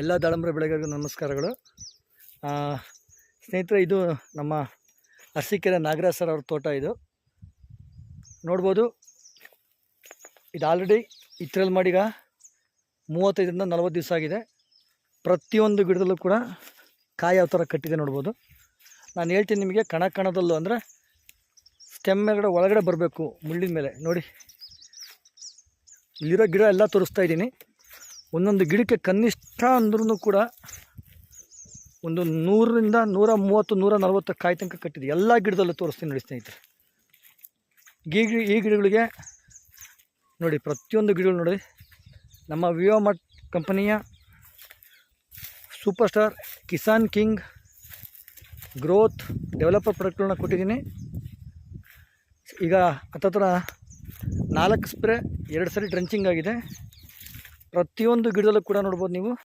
ಎಲ್ಲ ದಾಳಂಬ್ರೆ ಬೆಳೆಗಾರರಿಗೂ ನಮಸ್ಕಾರಗಳು. ಸ್ನೇಹಿತರೆ, ಇದು ನಮ್ಮ ಅರಸೀಕೆರೆ ನಾಗರಾಜ್ ಸರ್ ಅವ್ರ ತೋಟ. ಇದು ನೋಡ್ಬೋದು. ಇದು ಆಲ್ರೆಡಿ ಇತ್ರಲ್ಲಿ ಮಾಡೀಗ 35ರಿಂದ 40 ದಿವಸ ಆಗಿದೆ. ಪ್ರತಿಯೊಂದು ಗಿಡದಲ್ಲೂ ಕೂಡ ಕಾಯಿ ಯಾವ ಥರ ಕಟ್ಟಿದೆ ನೋಡ್ಬೋದು. ನಾನು ಹೇಳ್ತೀನಿ ನಿಮಗೆ, ಕಣದಲ್ಲೂ ಅಂದರೆ ಸ್ಟೆಮ್ ಮೇಲ್ಗಡೆ ಒಳಗಡೆ ಬರಬೇಕು, ಮುಳ್ಳಿನ ಮೇಲೆ ನೋಡಿ. ಇಲ್ಲಿರೋ ಗಿಡ ಎಲ್ಲ ತೋರಿಸ್ತಾ ಇದ್ದೀನಿ. ಒಂದೊಂದು ಗಿಡಕ್ಕೆ ಕನಿಷ್ಠ ಅಂದ್ರೂ ಕೂಡ ಒಂದು 100ರಿಂದ 130, 140 ಕಾಯಿ ತನಕ ಕಟ್ಟಿದೆ. ಎಲ್ಲ ಗಿಡದಲ್ಲೂ ತೋರಿಸ್ತೀನಿ ನೋಡಿ ಸ್ನೇಹಿತರೆ. ಈ ಗಿಡಗಳಿಗೆ ನೋಡಿ, ಪ್ರತಿಯೊಂದು ಗಿಡಗಳು ನೋಡಿ, ನಮ್ಮ ವಿಯೋಮಾರ್ಟ್ ಕಂಪನಿಯ super star Kisan king growth developer ಪ್ರಾಡಕ್ಟ್ಗಳನ್ನ ಕೊಟ್ಟಿದ್ದೀನಿ. ಈಗ ಹತ್ತತ್ರ 4 ಸ್ಪ್ರೇ 2 ಸರಿ ಡ್ರಂಚಿಂಗ್ ಆಗಿದೆ. ಪ್ರತಿಯೊಂದು ಗಿಡದಲ್ಲೂ ಕೂಡ ನೋಡ್ಬೋದು ನೀವು